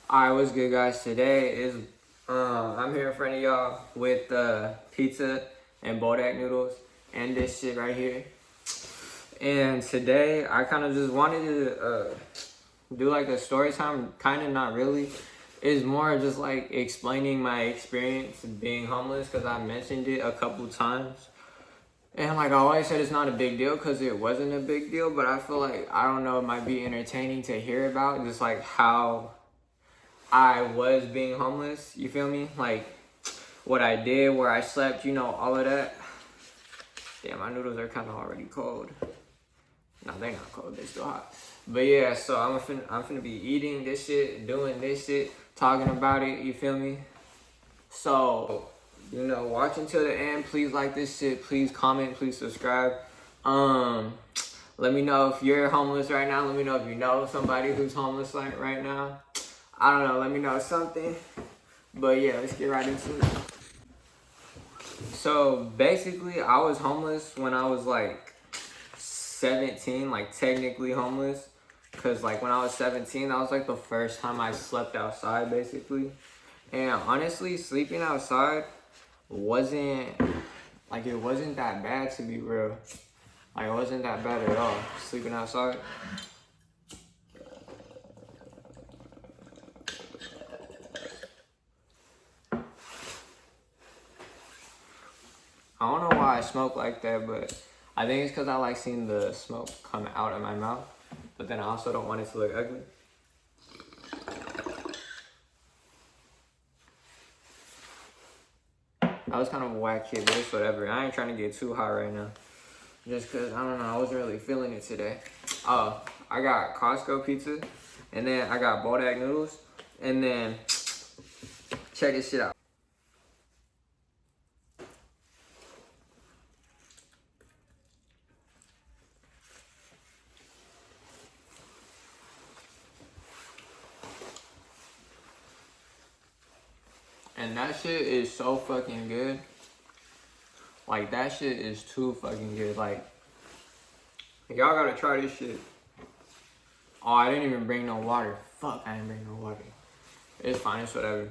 Alright, what's good, guys? Today is I'm here in front of y'all with pizza and BULDAK noodles and this shit right here. And today I kind of just wanted to do like a story time, kind of not really. It's more just like explaining my experience of being homeless because I mentioned it a couple times. And like I always said, it's not a big deal because it wasn't a big deal, but I feel like, I don't know, it might be entertaining to hear about just like how I was being homeless, you feel me? Like, what I did, where I slept, you know, all of that. Damn, my noodles are kind of already cold. No, they're not cold, they're still hot. But yeah, so I'm finna be eating this shit, doing this shit, talking about it, you feel me? So, you know, watch until the end. Please like this shit, please comment, please subscribe. Let me know if you're homeless right now. Let me know if you know somebody who's homeless like right now. I don't know, let me know something. But yeah, let's get right into it. So basically, I was homeless when I was like 17, like technically homeless. Cause like when I was 17, that was like the first time I slept outside basically. And honestly, sleeping outside wasn't that bad, to be real. Like, it wasn't that bad at all, sleeping outside. I don't know why I smoke like that, but I think it's because I like seeing the smoke come out of my mouth. But then I also don't want it to look ugly. That was kind of a whack hit, but it's whatever. I ain't trying to get too high right now. Just because, I don't know, I wasn't really feeling it today. Oh, I got Costco pizza, and then I got BULDAK noodles, and then check this shit out. And that shit is so fucking good. Like, that shit is too fucking good. Like, y'all gotta try this shit. Oh, I didn't even bring no water. Fuck, I didn't bring no water. It's fine, it's whatever.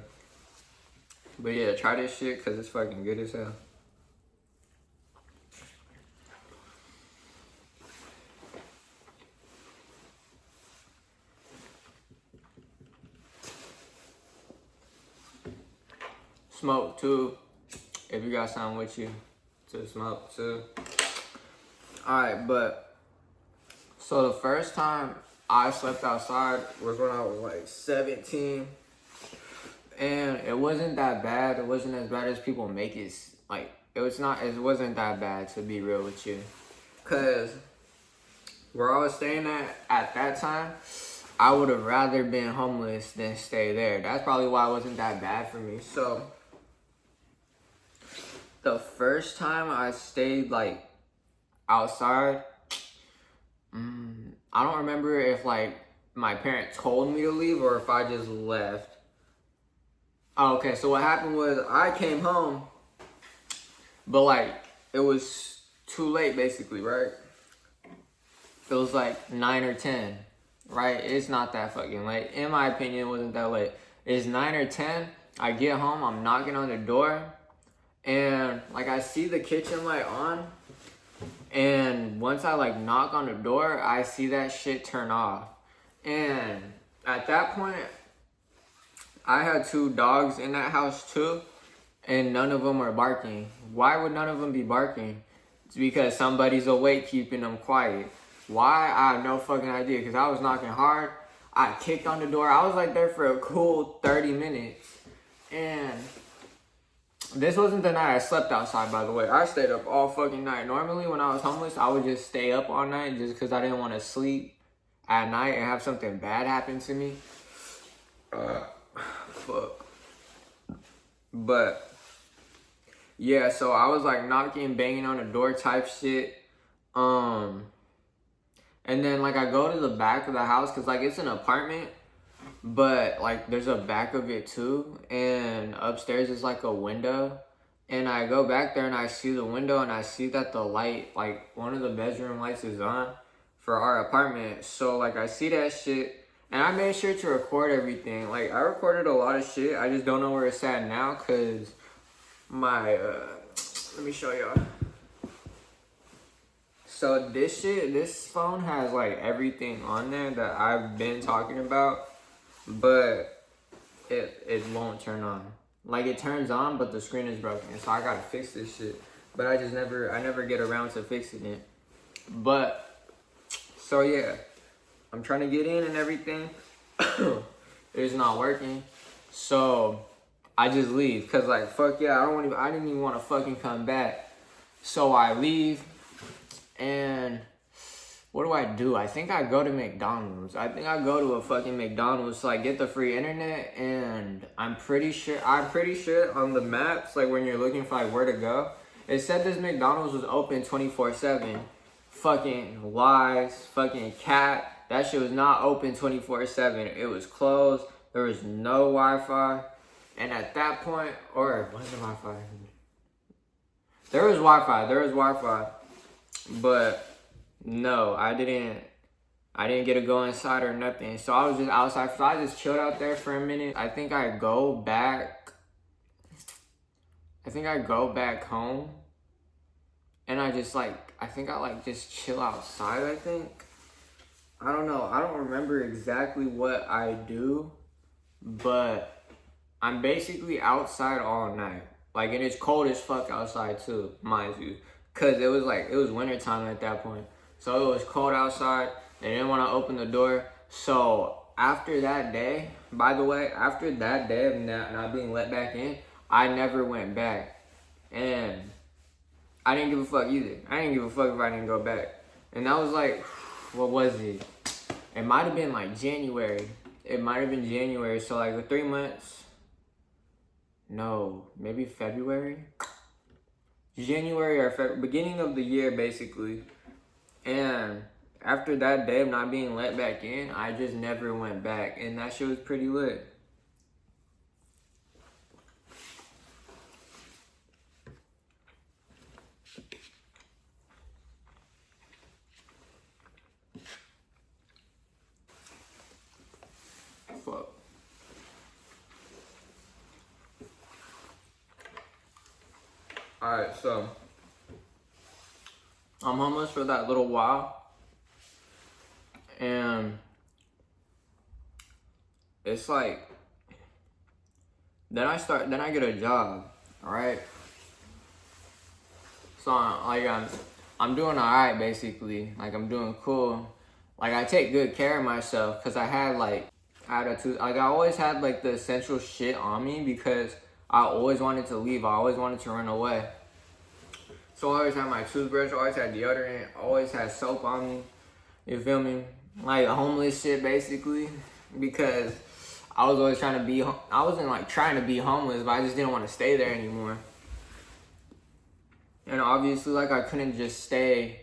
But yeah, try this shit because it's fucking good as hell. Smoke too, if you got something with you to smoke too. Alright, but so the first time I slept outside was when I was like 17. And it wasn't that bad. It wasn't as bad as people make it. Like, it wasn't that bad, to be real with you. Cause where I was staying at that time, I would have rather been homeless than stay there. That's probably why it wasn't that bad for me. So the first time I stayed like outside, I don't remember if like my parent told me to leave or if I just left. Oh, okay, so what happened was I came home, but like it was too late basically, right? It was like 9 or 10, right? It's not that fucking late. In my opinion, it wasn't that late. It's 9 or 10, I get home, I'm knocking on the door, and like I see the kitchen light on, and once I like knock on the door, I see that shit turn off. And at that point, I had 2 dogs in that house too, and none of them were barking. Why would none of them be barking? It's because somebody's awake keeping them quiet. Why? I have no fucking idea, because I was knocking hard. I kicked on the door. I was like there for a cool 30 minutes. And this wasn't the night I slept outside, by the way. I stayed up all fucking night. Normally when I was homeless, I would just stay up all night just because I didn't want to sleep at night and have something bad happen to me. Fuck. But yeah, so I was like knocking, banging on the door type shit. And then like I go to the back of the house because like it's an apartment, but like there's a back of it too, and upstairs is like a window. And I go back there and I see the window and I see that the light, like one of the bedroom lights is on for our apartment. So like I see that shit And I made sure to record everything. Like, I recorded a lot of shit. I just don't know where it's at now because my, let me show y'all. So this phone has like everything on there that I've been talking about, but it won't turn on. Like, it turns on, but the screen is broken. So I gotta fix this shit. But I never get around to fixing it. But, so yeah. I'm trying to get in and everything. It's not working. So I just leave. Cause like, fuck yeah, I didn't even want to fucking come back. So I leave. And what do? I think I go to McDonald's. I think I go to a fucking McDonald's to like get the free internet. And I'm pretty sure on the maps, like when you're looking for like where to go, it said this McDonald's was open 24/7. Fucking lies, fucking cat. That shit was not open 24/7. It was closed. There was no Wi-Fi. And at that point, or was the Wi-Fi? There was Wi-Fi. But no, I didn't get to go inside or nothing. So I was just outside. So I just chilled out there for a minute. I think I go back home. And I just just chill outside, I think. I don't know. I don't remember exactly what I do, but I'm basically outside all night. Like, and it's cold as fuck outside too, mind you. Cause it was winter time at that point. So it was cold outside. They didn't want to open the door. So after that day, by the way, after that day of not being let back in, I never went back. And I didn't give a fuck either. I didn't give a fuck if I didn't go back. And that was like, what was it? It might have been like January. So like the 3 months. No, maybe February. January or February, beginning of the year basically. And after that day of not being let back in, I just never went back. And that shit was pretty lit. Fuck. Alright, so I'm homeless for that little while. And it's like, then I get a job, alright? So I'm doing alright basically. Like, I'm doing cool. Like, I take good care of myself because I always had like the essential shit on me because I always wanted to leave. I always wanted to run away. So I always had my toothbrush, always had deodorant, always had soap on me. You feel me? Like homeless shit basically, because I was always trying to be, I wasn't like trying to be homeless, but I just didn't want to stay there anymore. And obviously, like, I couldn't just stay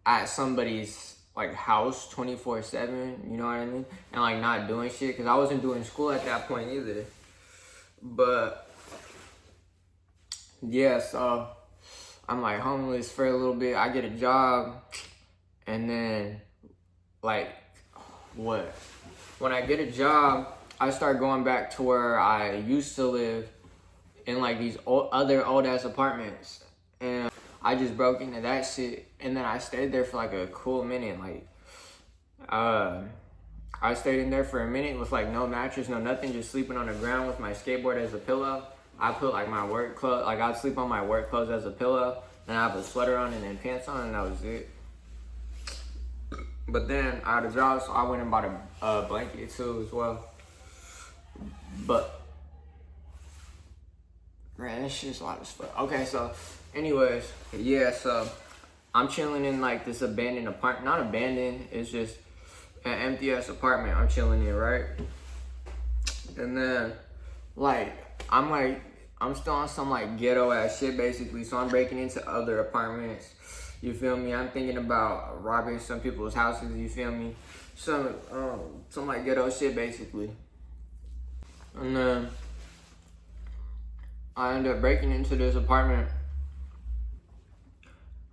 at somebody's like house 24/7, you know what I mean? And like not doing shit, because I wasn't doing school at that point either. But yeah, so I'm like homeless for a little bit. I get a job, and then like what? When I get a job, I start going back to where I used to live in like these other old ass apartments. And I just broke into that shit, and then I stayed there for like a cool minute. Like, I stayed in there for a minute with like no mattress, no nothing, just sleeping on the ground with my skateboard as a pillow. I put like my work clothes, like I'd sleep on my work clothes as a pillow, then I have a sweater on and then pants on, and that was it. But then I had a job, so I went and bought a blanket too as well. But man, this shit's a lot of fuck. Okay, so anyways, yeah, so I'm chilling in like this abandoned apartment. Not abandoned, it's just an empty ass apartment I'm chilling in, right? And then I'm still on some like ghetto ass shit basically, so I'm breaking into other apartments. You feel me? I'm thinking about robbing some people's houses, you feel me? Some like ghetto shit basically. And then I end up breaking into this apartment.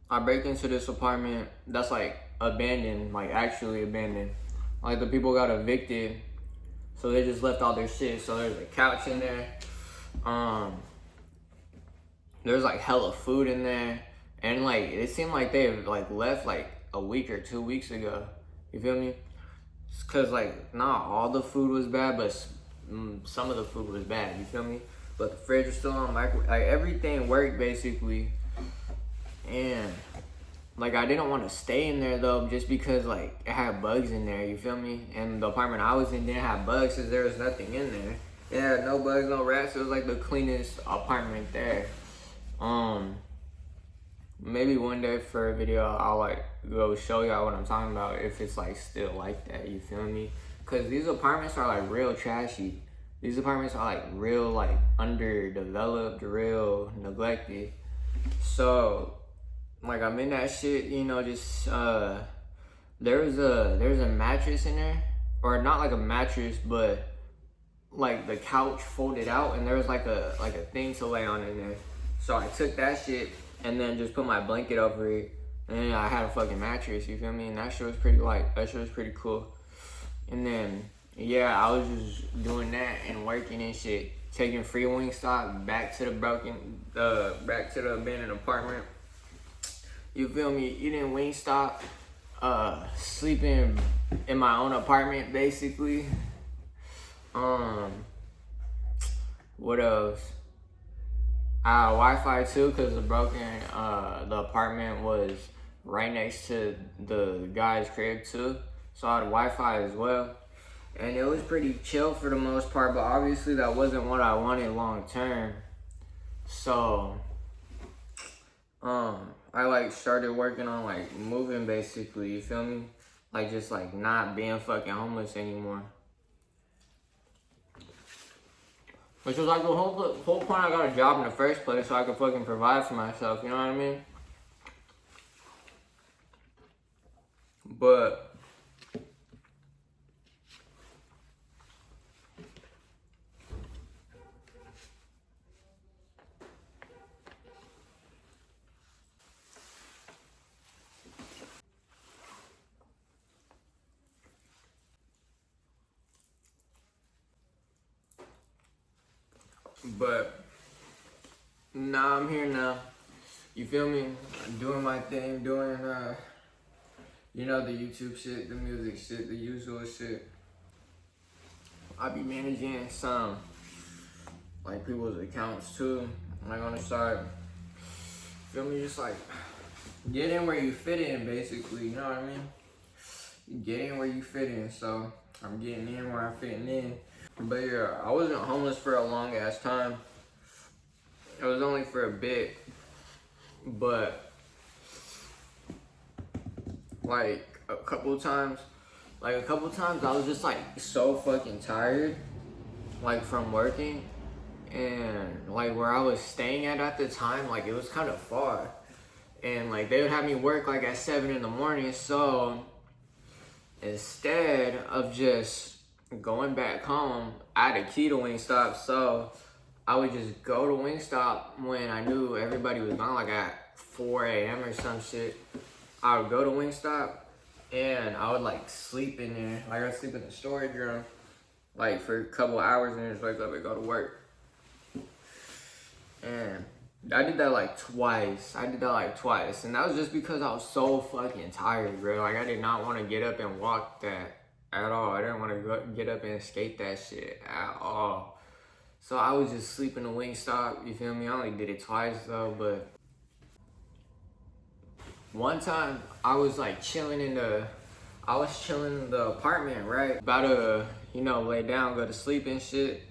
I break into this apartment that's like abandoned, like actually abandoned. Like the people got evicted, so they just left all their shit. So there's a couch in there. There's like hella food in there, and like it seemed like they like left like a week or 2 weeks ago. You feel me? Cause like not all the food was bad, but some of the food was bad. You feel me? But the fridge was still on, like everything worked basically, and like I didn't want to stay in there though, just because like it had bugs in there. You feel me? And the apartment I was in didn't have bugs, cause there was nothing in there. It had no bugs, no rats. It was like the cleanest apartment there. Maybe one day for a video, I'll like go show y'all what I'm talking about if it's like still like that. You feel me? Cause these apartments are like real trashy. These apartments are like real like underdeveloped, real neglected. So like I'm in that shit, you know, just there's a mattress in there, or not like a mattress, but like the couch folded out, and there was like a thing to lay on in there. So I took that shit and then just put my blanket over it, and then I had a fucking mattress. You feel me? And that shit was pretty light. That shit was pretty cool. And then yeah, I was just doing that and working and shit, taking free Wingstop back to the back to the abandoned apartment. You feel me? Eating Wingstop, sleeping in my own apartment basically. What else? Wi-Fi too, cause the apartment was right next to the guy's crib too, so I had Wi-Fi as well, and it was pretty chill for the most part. But obviously that wasn't what I wanted long term, so I like started working on like moving basically. You feel me? Like just like not being fucking homeless anymore. Which was like the whole point I got a job in the first place, so I could fucking provide for myself, you know what I mean? But now I'm here now. You feel me? Doing my thing, doing you know, the YouTube shit, the music shit, the usual shit. I be managing some like people's accounts too, like on the side. Feel me? Just like get in where you fit in basically, you know what I mean? You get in where you fit in, so I'm getting in where I'm fitting in. But yeah, I wasn't homeless for a long ass time. It was only for a bit, but like a couple times I was just like so fucking tired, like from working, and like where I was staying at the time, like it was kind of far, and like they would have me work like at 7 in the morning. So instead of just going back home, I had a key to Wingstop, so I would just go to Wingstop when I knew everybody was gone, like at 4 a.m. or some shit. I would go to Wingstop and I would like sleep in there. Like I'd sleep in the storage room like for a couple hours and then just wake up and go to work. And I did that like twice. And that was just because I was so fucking tired, bro. Like I did not want to get up and walk that at all. I didn't want to get up and skate that shit at all. So I was just sleeping in the Wingstop, you feel me? I only did it twice though, but one time I was like chilling in the apartment, right? About to, you know, lay down, go to sleep and shit.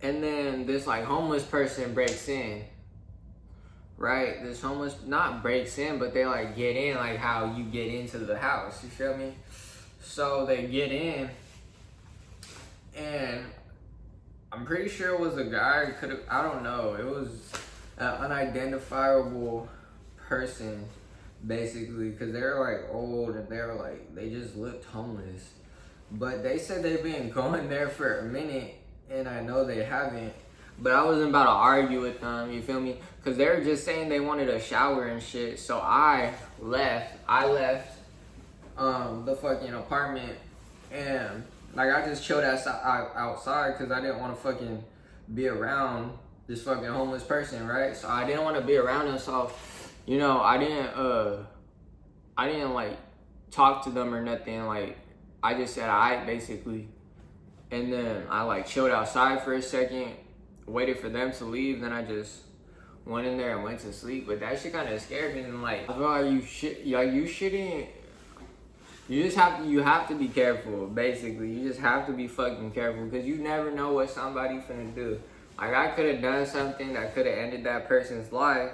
And then this like homeless person breaks in, right? This homeless, not breaks in, but they like get in like how you get into the house, you feel me? So they get in, and I'm pretty sure it was a guy, I don't know. It was an unidentifiable person, basically, because they were like old and they just looked homeless. But they said they've been going there for a minute, and I know they haven't. But I wasn't about to argue with them, you feel me? Because they were just saying they wanted a shower and shit. So I left the fucking apartment And like I just chilled outside because I didn't want to fucking be around this fucking homeless person, right? So I didn't want to be around him. So, you know, I didn't like talk to them or nothing. Like I just said I basically, and then I like chilled outside for a second, waited for them to leave. Then I just went in there and went to sleep. But that shit kind of scared me. And like, you shouldn't. You have to be careful. Basically, you just have to be fucking careful because you never know what somebody finna do. Like I could have done something that could have ended that person's life,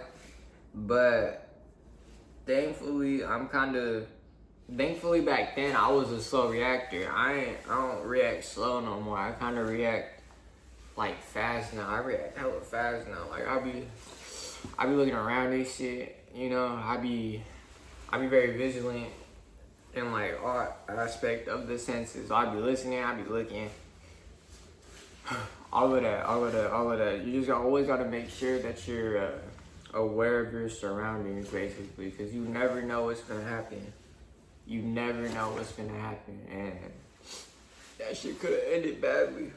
but thankfully back then I was a slow reactor. I don't react slow no more. I kind of react like fast now. I react hella fast now. Like I be looking around this shit. You know, I be very vigilant in like all aspect of the senses. I be listening. I be looking. All of that. You just always gotta make sure that you're aware of your surroundings, basically, because you never know what's gonna happen. You never know what's gonna happen, and that shit could have ended badly.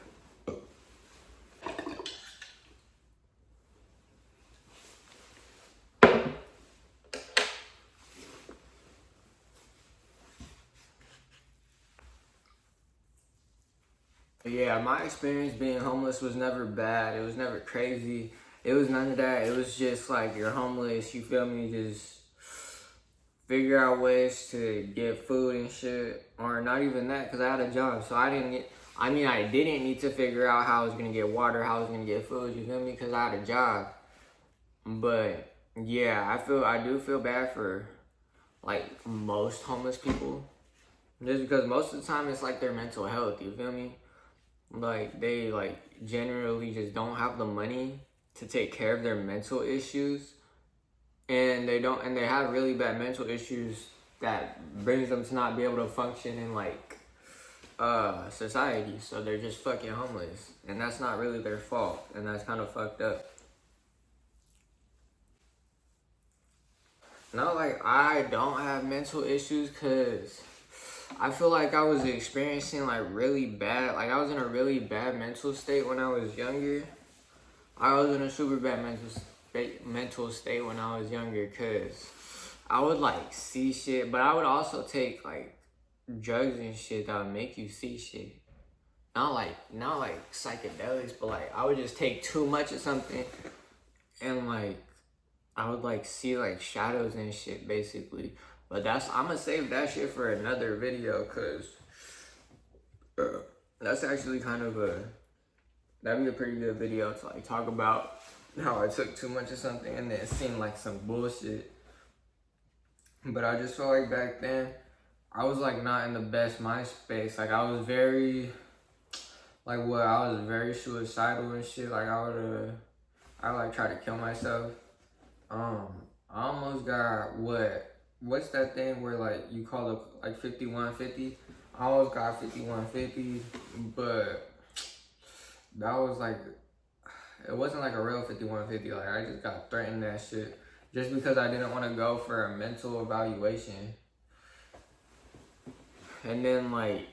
Yeah, my experience being homeless was never bad. It was never crazy. It was none of that. It was just like you're homeless, you feel me? Just figure out ways to get food and shit. Or not even that, because I had a job. So I didn't need to figure out how I was going to get water, how I was going to get food, you feel me? Because I had a job. But yeah, I do feel bad for like most homeless people. Just because most of the time it's like their mental health, you feel me? Like they like generally just don't have the money to take care of their mental issues, and they have really bad mental issues that brings them to not be able to function in like society. So they're just fucking homeless, and that's not really their fault, and that's kind of fucked up. Not like I don't have mental issues, cause I feel like I was experiencing like really bad, like I was in a really bad mental state when I was younger. I was in a super bad mental state when I was younger, cause I would like see shit, but I would also take like drugs and shit that would make you see shit. Not like psychedelics, but like I would just take too much of something, and like I would like see like shadows and shit, basically. But I'm gonna save that shit for another video, cause that's actually that'd be a pretty good video to like talk about how I took too much of something and then it seemed like some bullshit. But I just felt like back then I was like not in the best mind space. Like I was very suicidal and shit. Like I like try to kill myself. I almost got what's that thing where like you call it like 5150? I almost got 5150, but that was like, it wasn't like a real 5150. Like I just got threatened that shit just because I didn't want to go for a mental evaluation. And then like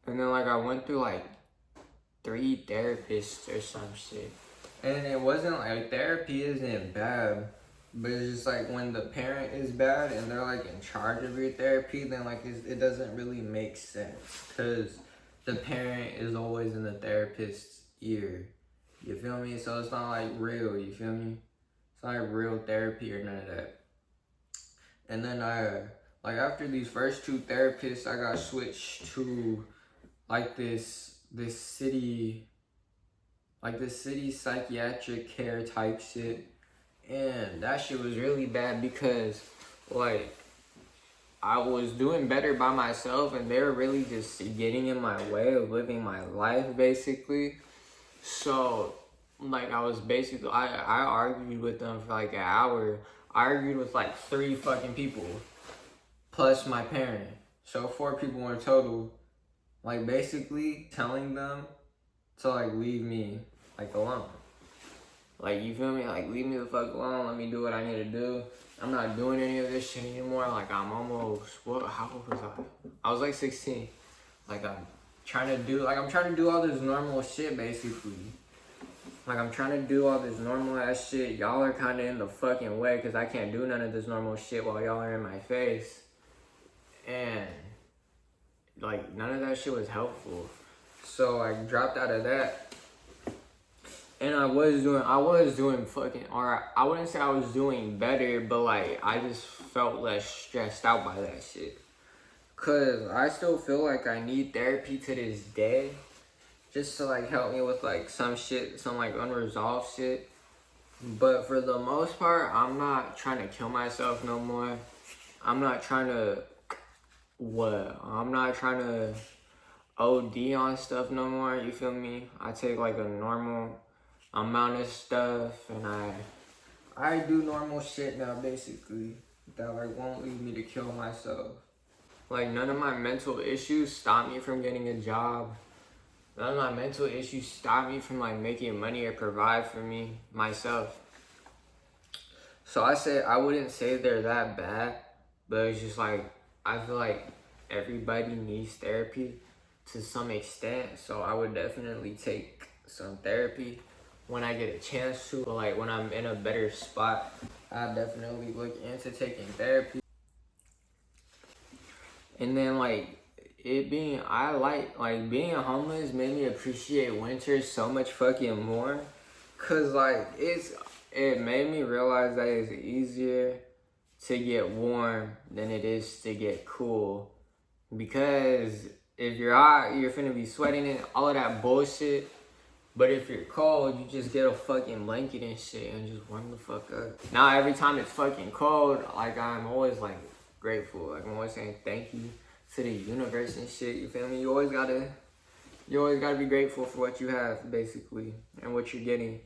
I went through like 3 therapists or some shit. And it wasn't like, therapy isn't bad, but it's just like when the parent is bad and they're like in charge of your therapy, then like it doesn't really make sense, because the parent is always in the therapist's ear. You feel me? So it's not like real, you feel me? It's not like real therapy or none of that. And then like after these first 2 therapists, I got switched to like this city psychiatric care type shit. And that shit was really bad because like I was doing better by myself and they were really just getting in my way of living my life, basically. So like I argued with them for like an hour. I argued with like 3 fucking people plus my parent. So 4 people in total, like basically telling them to like leave me like alone. Like, you feel me? Like, leave me the fuck alone. Let me do what I need to do. I'm not doing any of this shit anymore. Like, I'm almost, how old was I? I was like 16. Like I'm trying to do all this normal shit basically. Like I'm trying to do all this normal ass shit. Y'all are kind of in the fucking way because I can't do none of this normal shit while y'all are in my face. And like none of that shit was helpful. So I dropped out of that. And I was doing fucking, or I wouldn't say I was doing better, but like I just felt less stressed out by that shit. Cause I still feel like I need therapy to this day, just to like help me with like some shit, some like unresolved shit. But for the most part, I'm not trying to kill myself no more. I'm not trying to OD on stuff no more, you feel me? I take like a normal amount of stuff and I do normal shit now basically that like won't lead me to kill myself. Like none of my mental issues stop me from getting a job. None of my mental issues stop me from like making money or provide for me myself. So I wouldn't say they're that bad, but it's just like I feel like everybody needs therapy to some extent. So I would definitely take some therapy when I get a chance to. But like when I'm in a better spot, I definitely look into taking therapy. And then like being homeless made me appreciate winter so much fucking more. Cause like it made me realize that it's easier to get warm than it is to get cool. Because if you're hot, you're finna be sweating and all of that bullshit. But if you're cold, you just get a fucking blanket and shit and just warm the fuck up. Now every time it's fucking cold, like I'm always like grateful. Like I'm always saying thank you to the universe and shit, you feel me? You always gotta be grateful for what you have, basically, and what you're getting.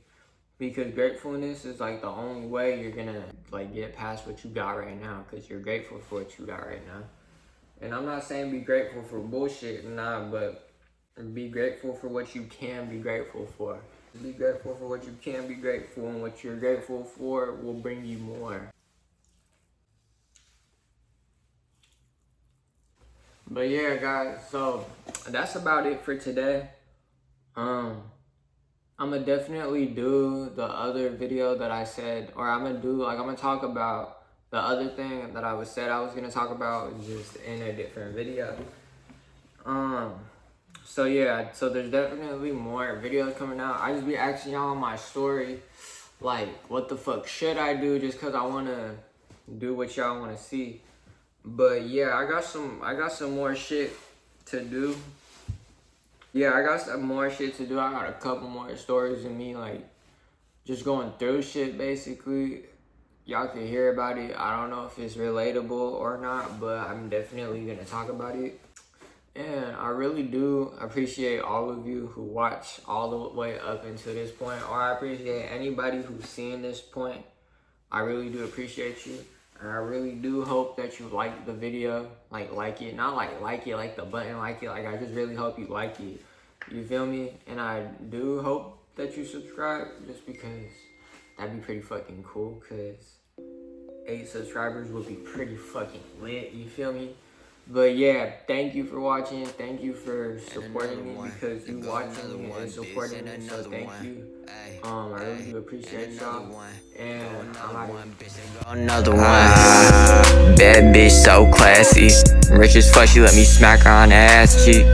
Because gratefulness is like the only way you're gonna like get past what you got right now, because you're grateful for what you got right now. And I'm not saying be grateful for bullshit, nah, but be grateful for what you can be grateful for. Be grateful for what you can be grateful, and what you're grateful for will bring you more. But yeah, guys, so that's about it for today. I'm gonna definitely do the other video that I said, or I'm gonna talk about the other thing that I said I was gonna talk about just in a different video. So yeah, so there's definitely more videos coming out. I just be asking y'all on my story, like, what the fuck should I do, just cause I wanna do what y'all wanna see. But yeah, I got some more shit to do. Yeah, I got some more shit to do. I got a couple more stories of me like just going through shit basically. Y'all can hear about it. I don't know if it's relatable or not, but I'm definitely gonna talk about it. And I really do appreciate all of you who watch all the way up until this point, or I appreciate anybody who's seen this point. I really do appreciate you. And I really do hope that you like the video, like it, not like it, like the button, like it, like I just really hope you like it, you feel me? And I do hope that you subscribe, just because that'd be pretty fucking cool, cause 8 subscribers would be pretty fucking lit, you feel me? But yeah, thank you for watching, thank you for supporting me, because you watching me and supporting me, so thank you. I really do appreciate y'all, and I'm out of here. Another one. Bad bitch, so classy. Rich as fuck, she let me smack her on the ass cheek.